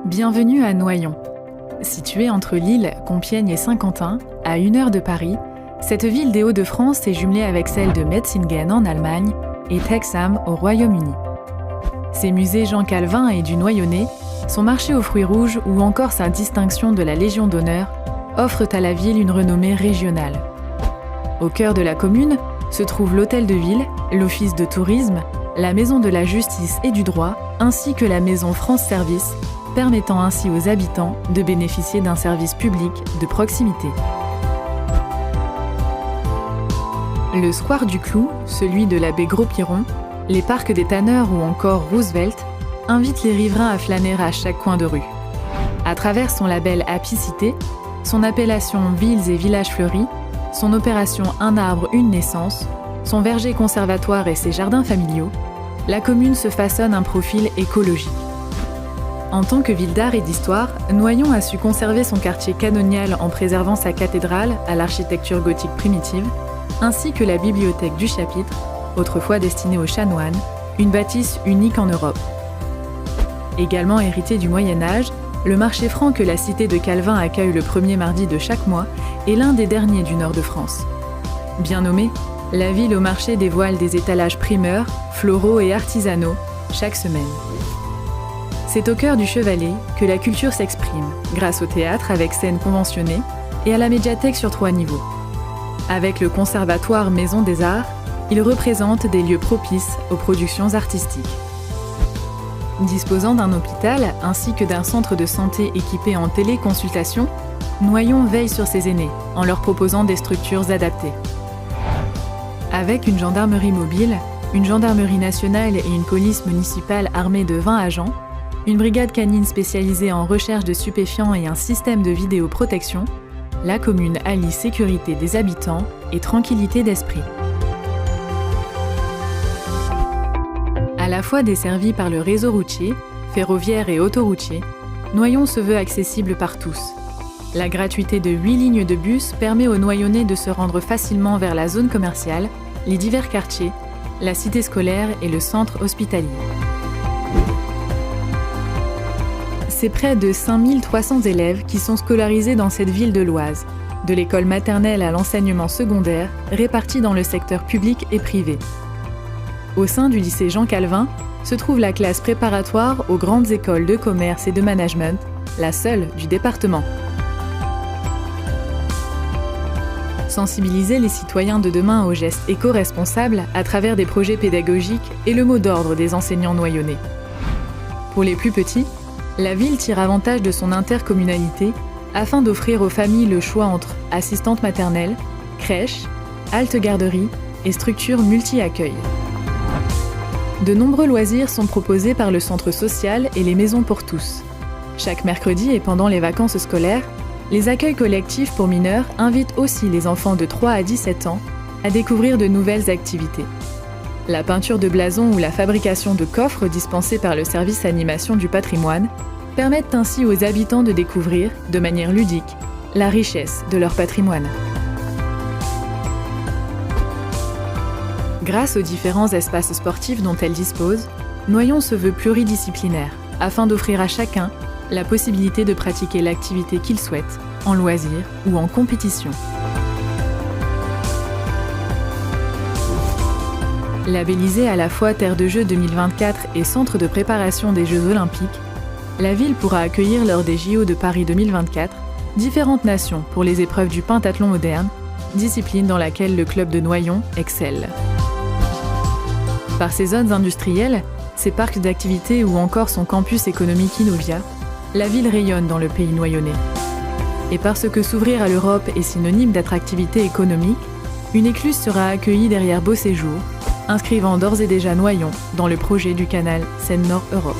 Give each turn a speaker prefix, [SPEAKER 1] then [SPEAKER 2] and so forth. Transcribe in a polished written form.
[SPEAKER 1] Bienvenue à Noyon. Située entre Lille, Compiègne et Saint-Quentin, à 1 heure de Paris, cette ville des Hauts-de-France est jumelée avec celle de Metzingen en Allemagne et Hexham au Royaume-Uni. Ses musées Jean Calvin et du Noyonnais, son marché aux fruits rouges ou encore sa distinction de la Légion d'honneur offrent à la ville une renommée régionale. Au cœur de la commune se trouve l'hôtel de ville, l'office de tourisme, la maison de la justice et du droit, ainsi que la maison France Service, permettant ainsi aux habitants de bénéficier d'un service public de proximité. Le square du Clou, celui de la baie Gros-Piron, les parcs des Tanneurs ou encore Roosevelt invitent les riverains à flâner à chaque coin de rue. À travers son label Apicité, son appellation Villes et Villages Fleuris, son opération Un arbre, une naissance, son verger conservatoire et ses jardins familiaux, la commune se façonne un profil écologique. En tant que ville d'art et d'histoire, Noyon a su conserver son quartier canonial en préservant sa cathédrale à l'architecture gothique primitive, ainsi que la bibliothèque du chapitre, autrefois destinée aux chanoines, une bâtisse unique en Europe. Également hérité du Moyen-Âge, le marché franc que la cité de Calvin accueille le premier mardi de chaque mois est l'un des derniers du nord de France. Bien nommé, la ville au marché dévoile des étalages primeurs, floraux et artisanaux chaque semaine. C'est au cœur du Chevalet que la culture s'exprime, grâce au théâtre avec scène conventionnée et à la médiathèque sur 3 niveaux. Avec le conservatoire Maison des Arts, il représente des lieux propices aux productions artistiques. Disposant d'un hôpital ainsi que d'un centre de santé équipé en téléconsultation, Noyon veille sur ses aînés en leur proposant des structures adaptées. Avec une gendarmerie mobile, une gendarmerie nationale et une police municipale armée de 20 agents, une brigade canine spécialisée en recherche de stupéfiants et un système de vidéoprotection, la commune allie sécurité des habitants et tranquillité d'esprit. À la fois desservie par le réseau routier, ferroviaire et autoroutier, Noyon se veut accessible par tous. La gratuité de 8 lignes de bus permet aux Noyonnais de se rendre facilement vers la zone commerciale, les divers quartiers, la cité scolaire et le centre hospitalier. C'est près de 5300 élèves qui sont scolarisés dans cette ville de l'Oise, de l'école maternelle à l'enseignement secondaire, répartis dans le secteur public et privé. Au sein du lycée Jean Calvin se trouve la classe préparatoire aux grandes écoles de commerce et de management, la seule du département. Sensibiliser les citoyens de demain aux gestes éco-responsables à travers des projets pédagogiques est le mot d'ordre des enseignants noyonnais. Pour les plus petits, la ville tire avantage de son intercommunalité afin d'offrir aux familles le choix entre assistante maternelle, crèche, halte garderie et structures multi-accueil. De nombreux loisirs sont proposés par le centre social et les maisons pour tous. Chaque mercredi et pendant les vacances scolaires, les accueils collectifs pour mineurs invitent aussi les enfants de 3 à 17 ans à découvrir de nouvelles activités. La peinture de blason ou la fabrication de coffres dispensés par le service animation du patrimoine permettent ainsi aux habitants de découvrir, de manière ludique, la richesse de leur patrimoine. Grâce aux différents espaces sportifs dont elle dispose, Noyon se veut pluridisciplinaire, afin d'offrir à chacun la possibilité de pratiquer l'activité qu'il souhaite, en loisir ou en compétition. Labellisée à la fois Terre de Jeux 2024 et Centre de préparation des Jeux Olympiques, la ville pourra accueillir lors des JO de Paris 2024 différentes nations pour les épreuves du pentathlon moderne, discipline dans laquelle le club de Noyon excelle. Par ses zones industrielles, ses parcs d'activités ou encore son campus économique Innovia, la ville rayonne dans le pays noyonnais. Et parce que s'ouvrir à l'Europe est synonyme d'attractivité économique, une écluse sera accueillie derrière Beau Séjour, inscrivant d'ores et déjà Noyon dans le projet du canal Seine-Nord Europe.